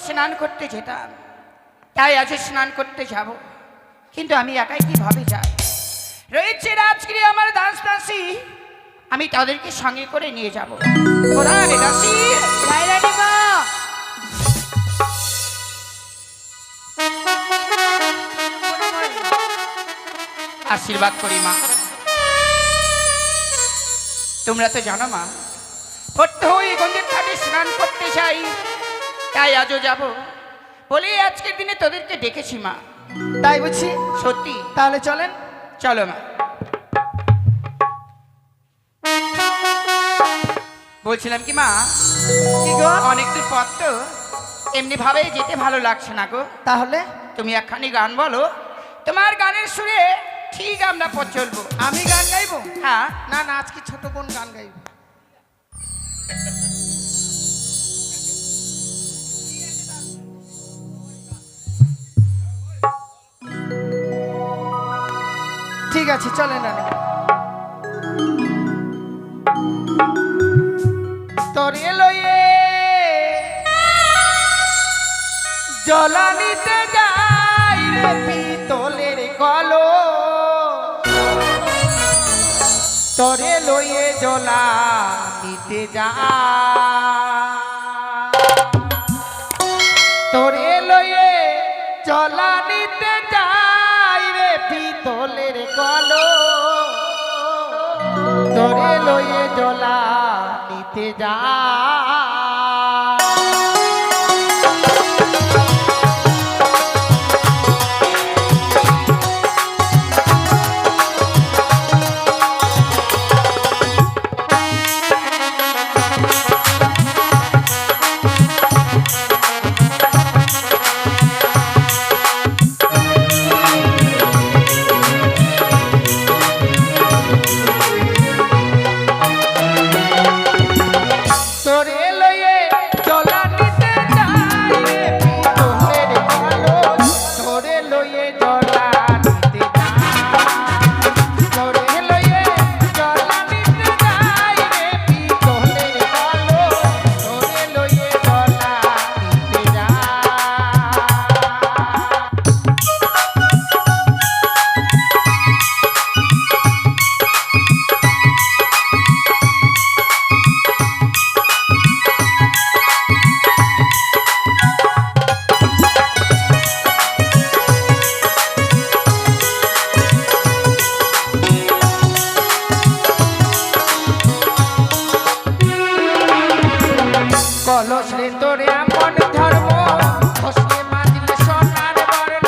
স্নান করতে যেতাম, তাই আজ স্নান করতে যাব। কিন্তু আমি একাই কিভাবে যাই? রয়েছে রাজগিরি আমার দাস দাসী, আমি তাদেরকে সঙ্গে করে নিয়ে যাব। ওরা রে দাসী, রায়রানী মা, আশীর্বাদ করি মা। তোমরা তো জানো মা, প্রত্যহ এই গঙ্গের ঘাটে স্নান করতে চাই, তাই আজও যাব বলে আজকের দিনে তোদেরকে ডেকেছি মা। তাই বুঝছি? সত্যি? তাহলে চলেন। চলো মা। বলছিলাম কি মা, কি গো? অনেক দূর পথ তো, এমনি ভাবে যেতে ভালো লাগছে না গো। তাহলে তুমি একখানি গান বলো, তোমার গানের সুরে ঠিক আমরা পথ চলবো। আমি গান গাইবো? হ্যাঁ। না না, আজকে ছোট বোন গান গাইবো। ঠিক আছে, চলেন রানী। তোরে লয়ে জলানিতে যাই রে পিতলের কলো, তোরে লয়ে জলা নিতে যা, তোরে লয়ে জলা নিতে যাই রে পিতলের কলো, তোরে লয়ে জলা নিতে যা। কলস রে তোরে আপন ধর্ম, খসলে মাঝলে সোনার বর্ণ,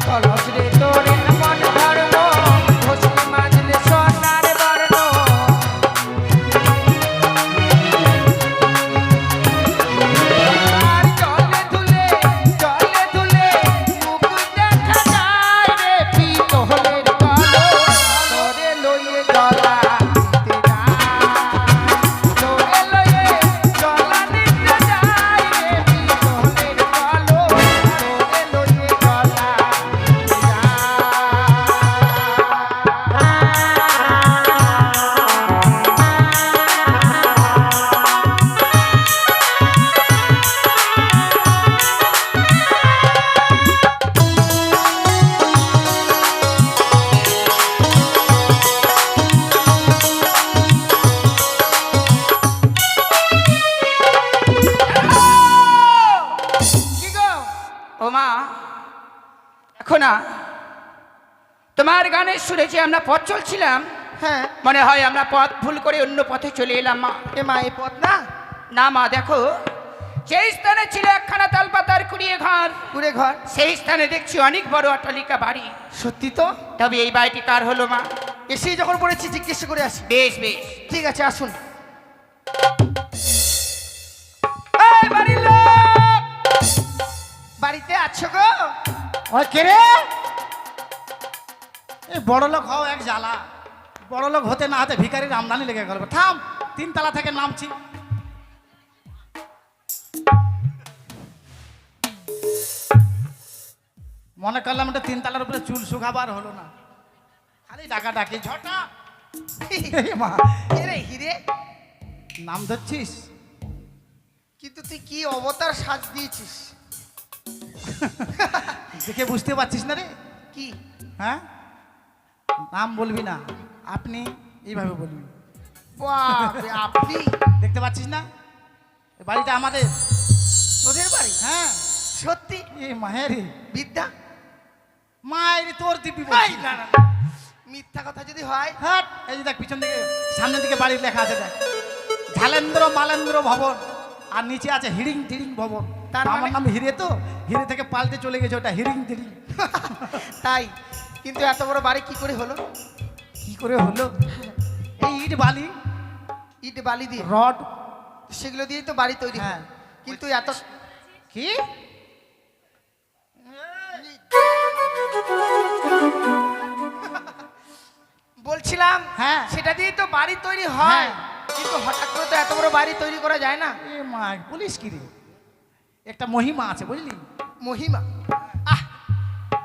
কলস রে তোরে আপন ধর্ম, খসলে মাঝলে সোনার বর্ণ, আর জলে ধুলে মুখ দেখা যায় রে পিতলের কলো, তোরে লইয়ে জলা নিতে যা, তোরে লইয়ে জলা নিতে যাই রে পিতলের কলো, তোরে লইয়ে জলা নিতে যা। কি গো? ও মা, এখন না তোমার গানের সুরে যে আমরা পথ চলছিলাম, হ্যাঁ। মনে হয় আমরা পথ ভুল করে অন্য পথে চলে এলাম মা। এ মা, এই পথ না? না মা, দেখো সেই স্থানে ছিল একখানা তালপাতার কুড়িয়ে ঘর, কুড়ে ঘর। সেই স্থানে দেখছি অনেক বড় অট্টালিকা বাড়ি। সত্যি তো? তবে এই বাড়িটি কার হলো মা? এসেই যখন পড়েছি জিজ্ঞেস করে আসি। বেশ বেশ। ঠিক আছে, আসুন। এই বাড়ির লোক! বাড়িতে আছো গো? ওই কে রে? এই বড় লোক হও এক জ্বালা, বড় লোক হতে না হতে ভিখারির আমদানি লেগে গেল। থাম, 3 তলা থেকে নামছি। মনে করলাম এটা 3 তলার উপরে চুল শুকাবার হলো না, খালি ডাকা ডাকি ঝটা। মা, এরে হিরে, কে? নাম ধরছিস? কিন্তু তুই কি অবতার সাজ দিয়েছিস? দেখে বুঝতে পারছিস না রে? কি? হ্যাঁ, নাম বলবি না, আপনি এইভাবে বলবি। বাপরে, আপনি? দেখতে পাচ্ছিস না এ বাড়িটা আমাদের? তোদের বাড়ি? হ্যাঁ। সত্যি? এ মায়েরি বিদ্যা? মায়েরি তোর দিবি এই, বলছি। না না, মিথ্যা কথা যদি হয়। হ্যাঁ, এই যে দেখ পিছন দিকে সামনের দিকে বাড়ির লেখা আছে, দেখ ঝালেন্দ্র মালেন্দ্র ভবন, আর নিচে আছে হিড়িং টিড়িং ভবন। তার আমার মানে? নাম হিরে, তো হিরে থেকে পাল্টে চলে গেছে ওটা হিড়িং টিড়িং। তাই? কিন্তু এত বড় বাড়ি কি করে হলো? কি করে হলো? এই ইট বালি ইট বালি দিয়ে, রড। সেগুলো দিয়েই তো বাড়ি তৈরি হয়। হ্যাঁ। কিন্তু এত কি বলছিলাম, হ্যাঁ। সেটা দিয়েই তো বাড়ি তৈরি হয়। হ্যাঁ। কিন্তু হঠাৎ করে তো এত বড় বাড়ি তৈরি করা যায় না। এ মা, পুলিশ কি রে, একটা মহিমা আছে বুঝলি। মহিমা? আহ,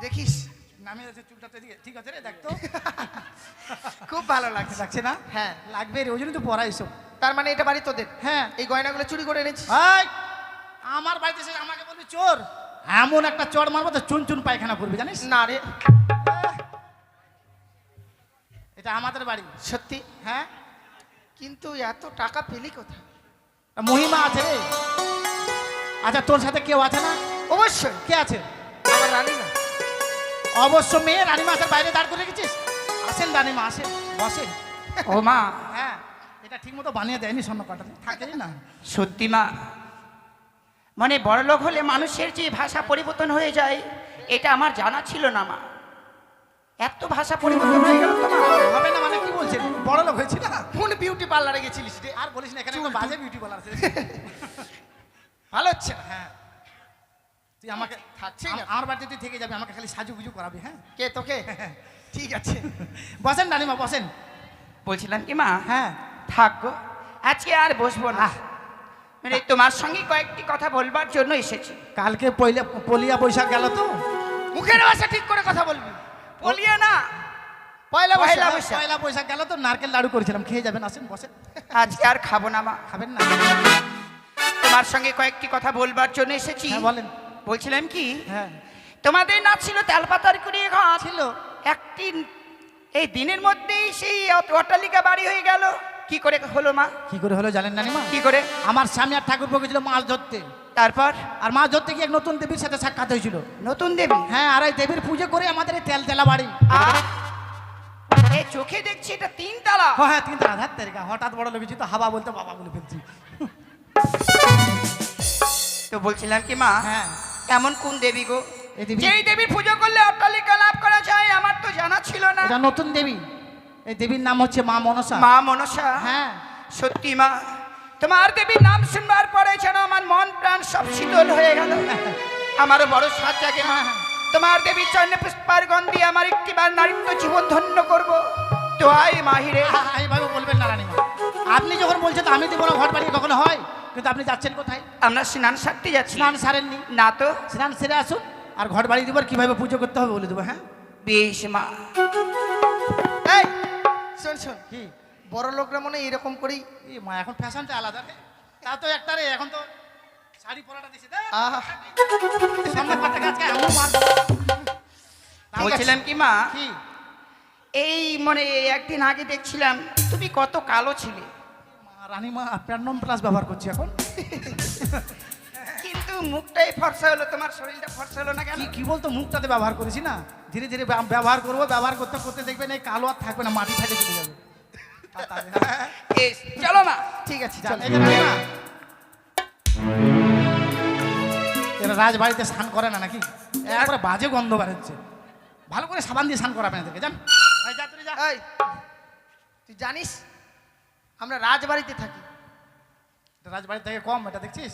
দেখিস, নামিয়ে আছে চুলটা তো এদিকে, ঠিক আছে রে, দেখ তো। খুব ভালো লাগছে। লাগছে না? হ্যাঁ। লাগবে রে, ওই জন্য তো পড়াই সব। তার মানে এটা বাড়ি তোদের? হ্যাঁ। এই গয়নাগুলো চুরি করে এনেছিস? এই, আমার বাড়িতে এসে আমাকে বলবি চোর? এমন একটা চড় মারবো তো চুন চুন পায়খানা করবি, জানিস? না রে। এটা আমাদের বাড়ি। সত্যি? হ্যাঁ, কিন্তু এত টাকা পেলি কোথায়? মহিমা আছে রে। আচ্ছা, তোর সাথে কেউ আছে না? অবশ্যই, কে আছে? আমার রানী না। অবশ্য মেয়ে রানীমা আছে, বাইরে দাঁড় করে রেখেছিস। আসেন রানীমা, আসেন, বসেন। ও মা, হ্যাঁ, এটা ঠিক মতো বানিয়ে দেয়নি স্বর্ণ কাটা, থাকেই না। সত্যি মা, মানে বড়লোক হলে মানুষের যে ভাষা পরিবর্তন হয়ে যায়, এটা আমার জানা ছিল না মা। এত ভাষা পরিবর্তন হয়ে গেল তোমার? হবে না মানে কি বলছেন? বড় লোক হয়েছি না। কোন বিউটি পার্লারে গেছিলিস রে? আর বলিস না, এখানে একটা বাজে বিউটি পার্লার আছে। ভালো হচ্ছে না। হ্যাঁ, তুই আমাকে থাকছেই না। আমার বাড়িতে তুই থেকে যাবি, আমাকে খালি সাজুগুজু করাবি। হ্যাঁ, কে তোকে? ঠিক আছে, বসেন রানীমা, বসেন। বলছিলাম কি মা, হ্যাঁ, থাকবো, আজকে আর বসবো না। মানে তোমার সঙ্গে কয়েকটি কথা বলবার জন্য এসেছি। কালকে পলিয়া বৈশাখ গেল তো। মুখের ভাষা ঠিক করে কথা বলবি। বলিয়ে না, পয়লা পয়লা বৈশাখ। বৈশাখ। পয়লা বৈশাখ গেল তো, নারকেল লাড়ু করেছিলাম, খেয়ে যাবেন, আসেন বসেন। আজকে আর খাবো না মা। খাবেন না? তোমার সঙ্গে কয়েকটি কথা বলবার জন্য এসেছি। হ্যাঁ, বলেন। বলছিলাম কি, হ্যাঁ, তোমাদের না ছিল তেলপাতার কুড়িয়ে ঘর ছিল। একটি, এই দিনের মধ্যেই সেই অট্টালিকা বাড়ি হয়ে গেল। কি করে হলো মা? কি করে হলো জানেন রানীমা? কি করে? আমার স্বামী আর ঠাকুর গেছিল মাছ ধরতে, তারপর আর মাছ ধরতে গিয়ে এক নতুন দেবীর সাথে সাক্ষাৎ হয়েছিল। নতুন দেবী? হ্যাঁ, আর এই দেবীর পুজো করে আমাদের এই তেলা বাড়ি। এই চোখে দেখছি এটা 3 তালা। হ্যাঁ, 3 আধার তারিখা হঠাৎ বড় লোক তো হাওয়া বলতে বাবা বলে ফেলছি। তো বলছিলাম কি মা, হ্যাঁ, এমন কোন দেবী গো এই দেবী। যেই দেবীর পুজো করলে অট্টালিকা লাভ করা যায়? আমার তো জানা ছিল না। এটা নতুন দেবী। এই দেবীর নাম হচ্ছে মা মনসা। মা মনসা? হ্যাঁ, সত্যি মা, তোমার দেবীর নাম শুনবার পরে যেন আমার মন প্রাণ সব শীতল হয়ে গেল। আমারও বড় সাজ জাগে মা, তোমার দেবীর চরণে পুষ্পার গন্ধে আমার একটিবার নারীত্ব জীবন ধন্য করবো। তো আই মাহিরে। এইভাবে বলবেন না রানীমা। আপনি যখন বলছেন তো আমি দেবো না, ঘর বাড়ি কখনো হয়? কিন্তু আপনি যাচ্ছেন কোথায়? আমরা স্নান সারতে যাচ্ছি। স্নান সারেননি? না তো। স্নান সেরে আসুন, আর ঘর বাড়ি দিব, আর কিভাবে পুজো করতে হবে বলে দেবো। হ্যাঁ, বেশ মা। এই শোন শোন, কি? বড় লোকরা মনে হয় এরকম করেই। এই মা, এখন ফ্যাশনটা আলাদা রে। তা তো একটা রে, এখন তো শাড়ি পরাটা দিছে। আহা, সামনে পাতা গাছকে এমন মার। বলছিলাম কি মা, কি? এই মানে একদিন আগে দেখছিলাম তুমি কত কালো ছিলে, মা, রানীমা প্যান্ডম প্লাস ব্যবহার করছি এখন। কিন্তু মুখটাই ফর্সা হলো, তোমার শরীরটা ফর্সা হলো না কেন? কি কি বলতো, মুখটাতে ব্যবহার করেছি না, ধীরে ধীরে ব্যবহার করবো, ব্যবহার করতে করতে দেখবেন এই কালো আর থাকবে না, মাটি ফেটে চলে যাবে। এই, চলো মা। ঠিক আছে, চল, চল। এই যে রানীমা, এরা রাজবাড়িতে স্নান করে না নাকি? একবারে বাজে গন্ধ বেরোচ্ছে। ভালো করে সাবান দিয়ে স্নান করাবেন এদেরকে, জান। এই যা, তুই যা। এই, তুই জানিস আমরা রাজবাড়িতে থাকি? এটা রাজবাড়ি থেকে কম, এটা দেখছিস?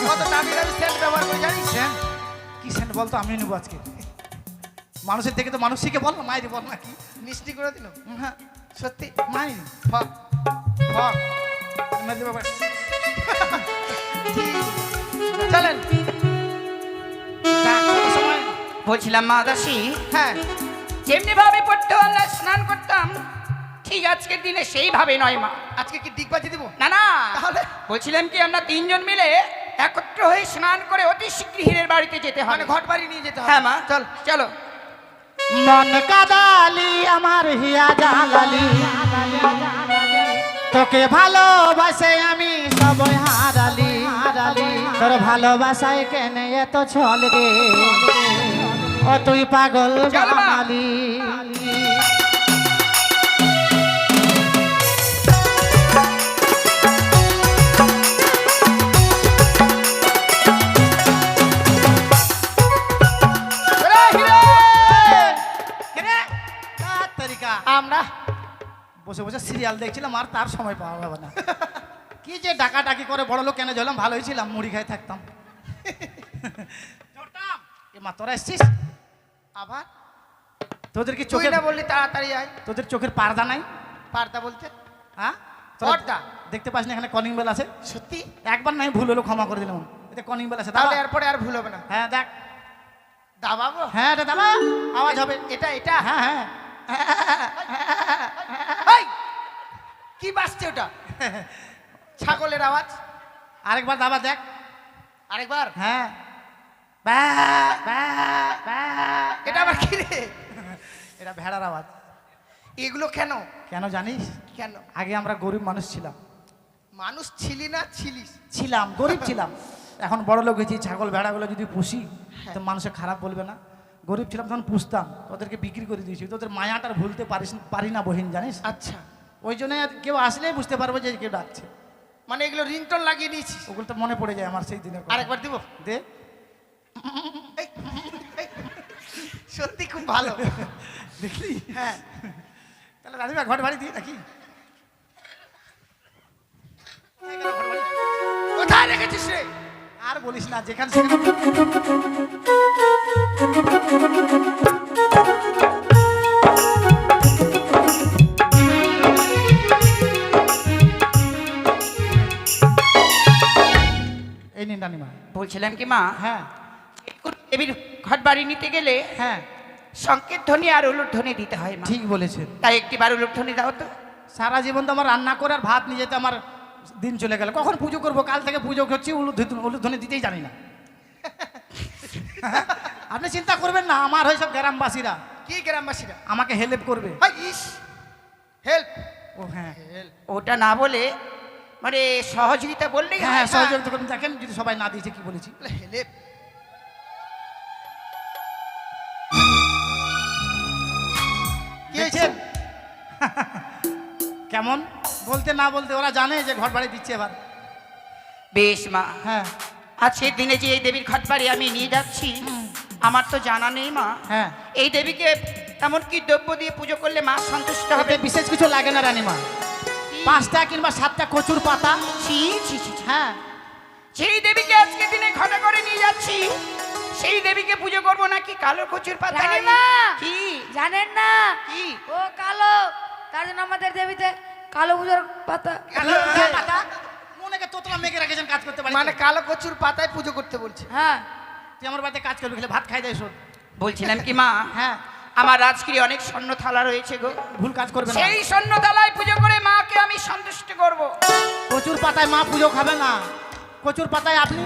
কত দামি দামি সেন্ট ব্যবহার করে জানিস? সেন্ট? কি সেন্ট বলতো, আমি নেবো আজকে। মানুষের থেকে তো মানুষ শিখে বল না, মায়ের বল না কি? মিষ্টি করে দিল। হ্যাঁ, সত্যি? মায়ের ফক। ফক মেরে দেবো। চলেন। সময় বলছিলাম মা দাসী, হ্যাঁ, যেমনি ভাবে পড়তে আমরা স্নান করতাম ঠিক আজকের দিনে সেইভাবে নয় মা। আজকে কি ডিগবাজি দিব? না না, তাহলে? বলছিলাম কি আমরা তিনজন মিলে একত্র হয়ে স্নান করে অতি শীঘ্র হীরের বাড়িতে যেতে হবে। মানে ঘট বাড়ি নিয়ে যেতে হবে? হ্যাঁ মা, চল। চলো। মন কাদালি আমার হিয়া জালালি, তোকে ভালোবাসে আমি সবই হারালি। তোর ভালোবাসায় কেন এত ছল রে, ও তুই পাগল চল মা। বাঙালি। ওরে হিরে! আমরা বসে বসে সিরিয়াল দেখছিলাম আর তার সময় পাওয়া যাবে না। কি যে ডাকাডাকি করে বড় লোক কেন ঝরলাম, ভালো হয়েছিলাম মুড়ি খাই থাকতাম। এ মা তোরা এসছিস আবার? তোদের কি তুই চোখের না বললি তাড়াতাড়ি আয়। তোদের চোখের পারদা নাই? পারদা বলতে? হ্যাঁ পর্দা। দেখতে পাস না এখানে কলিং বেল আছে? সত্যি? একবার নাই ভুল হলো ক্ষমা করে দিলাম, এতে কলিং বেল আছে। তাহলে দাবা? এরপরে আর ভুল হবে না। হ্যাঁ দেখ, দাবাবো? হ্যাঁ রে দাবা, আওয়াজ হবে। এটা এটা? হ্যাঁ হ্যাঁ এই, কি বাজছে ওটা? ছাগলের আওয়াজ। আরেকবার দাবা দেখ। আরেকবার? হ্যাঁ ব্যা, ব্যা, ব্যা। এটা আবার কি রে? এটা ভেড়ার আওয়াজ। এগুলো কেন? কেন জানিস? কেন? আগে আমরা গরিব মানুষ ছিলাম। মানুষ ছিলি না ছিলিস? ছিলাম, গরিব ছিলাম। এখন বড় লোক হয়েছি, ছাগল ভেড়াগুলো যদি পুষি তো মানুষে খারাপ বলবে না। গরিব ছিলাম তখন পুষতাম, ওদেরকে বিক্রি করে দিয়েছি। তোদের মায়াটার ভুলতে পারি না বহিন, জানিস? আচ্ছা, ওই জন্য কেউ আসলেই বুঝতে পারবে যে কেউ ডাকছে। মানে এগুলো রিংটোন লাগিয়ে নিয়েছিস? ওগুলো তো মনে পড়ে যায় আমার সেই দিনের কথা। আরেকবার দিব? দে। এই, এই, সত্যি খুব ভালো। দেখলি? হ্যাঁ। তাহলে রাজীবা ঘর বাড়ি দিয়ে নাকি? কোথায় রেখেছিস রে? আর বলিস না, যেখানে সেখানে। এই নিন রানিমা। বলছিলাম কি মা, হ্যাঁ দেবীর ঘট বাড়ি নিতে গেলে হ্যাঁ সংকেত ধ্বনি আর উলুর ধ্বনি দিতে হয় মা। ঠিক বলেছেন। তাই একটিবার উলুর ধ্বনি দাও তো। সারা জীবন তো আমার রান্না করে আর ভাত নিয়ে যেতে আমার দিন চলে গেল। কখন পুজো করবো? কাল থেকে পুজো করছি, উলুধ্বনি দিতেই জানি না। আপনি চিন্তা করবেন না, আমার হয় সব গ্রামবাসীরা কি গ্রামবাসীরা? আমাকে হেল্প করবে। ভাই ইস, হেল্প। ও হ্যাঁ ওটা না বলে মানে সহযোগিতা বললেই হ্যাঁ হয়। সহযোগিতা করুন। দেখেন যদি সবাই না দিয়েছে কি বলেছি। হেল্প। কি হয়েছে? দেখছেন? কেমন বলতে না বলতে ওরা জানে যে ঘর বাড়ি দিচ্ছে এবার। বেশ মা, হ্যাঁ আজকের দিনে যে এই দেবীর ঘট বাড়ি আমি নিয়ে যাচ্ছি, আমার তো জানা নেই মা। হ্যাঁ এই দেবীকে তেমন কি দ্রব্য দিয়ে পুজো করলে মা সন্তুষ্ট হবে? তবে বিশেষ কিছু লাগে না রানীমা। 5টা কিংবা 7টা কচুর পাতা। ছি ছি ছি ছি। হ্যাঁ সেই দেবীকে আজকে দিনে ঘটা করে নিয়ে যাচ্ছি, সেই দেবীকে পুজো করবো নাকি কালো কচুর পাতা? রানীমা! কি জানেন না কি ও কালো, তার জন্য আমাদের দেবীতে কালো পুজোর পাতা। কালো কচুর পাতা মনেকে তোতলা মেঘে রেখেছেন কাজ করতে পারি। মানে কালো কচুর পাতায় পুজো করতে বলছে? হ্যাঁ, তুই আমার বাড়িতে কাজ করবি, খেলে ভাত খাই দেয় শোন। বলছিলাম কি মা, হ্যাঁ আমার রাজগিরি অনেক স্বর্ণ থালা রয়েছে গো, ভুল কাজ করবে না। সেই স্বর্ণ থালায় পুজো করে মাকে আমি সন্তুষ্ট করব। কচুর পাতায় মা পুজো খাবে না। কচুর পাতায় আপনি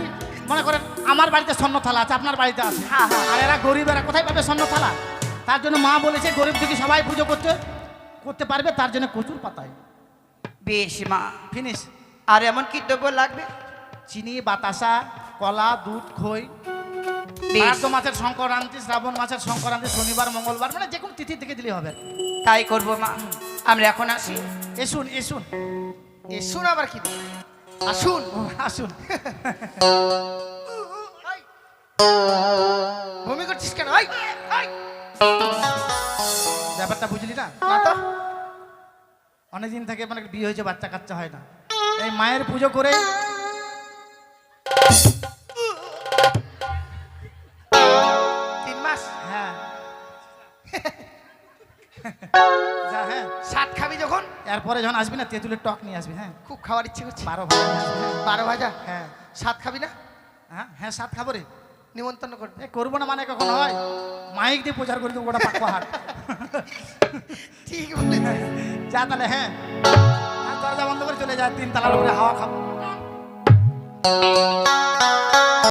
মনে করেন আমার বাড়িতে স্বর্ণ থালা আছে, আপনার বাড়িতে আছে, হ্যাঁ, হ্যাঁ। আর এরা গরিব, এরা কোথায় পাবে স্বর্ণ থালা? তার জন্য মা বলেছে গরিব যদি সবাই পুজো করতে পারবে, তার জন্য কচুর পাতায়। বেশ মা, ফিনিশ। আর এমন কি দ্রব্য লাগবে? চিনি, বাতাসা, কলা, দুধ, খই। বেশ, ভাদ্র মাসের সংক্রান্তি, শ্রাবণ মাসের সংক্রান্তি, শনিবার, মঙ্গলবার, মানে যে কোনো তিথি থেকে দিলে হবে। তাই করব মা। আমরা এখন আসি। এসুন এসুন এসুন আবার কি? আসুন। ও, আসুন। বমি করছিস কেন? এই, এই। ব্যাপারটা বুঝলি না? না তো। অনেকদিন থেকে মানে বিয়ে হয়েছে, বাচ্চা কাচ্চা হয় না। এই মায়ের পুজো করে 3 মাস। হ্যাঁ যা, হ্যাঁ 7 খাবি যখন এরপরে যখন আসবি না তেঁতুলের টক নিয়ে আসবি। হ্যাঁ খুব খাওয়ার ইচ্ছে করছে। 12 ভাজা নিয়ে আসবি, হ্যাঁ। 12 ভাজা। হ্যাঁ 7 খাবি না? হ্যাঁ হ্যাঁ 7 খাবো রে। নিমন্ত্রণ করবে? এ করবো না মানে কখন হয়? মাইক দিয়ে প্রচার করে দেবো গোটা পাকুয়া হাট। ঠিক বলেছে। যা তাহলে, হ্যাঁ দরজা বন্ধ করে চলে যায়, 3 তলার উপরে হাওয়া খাবো।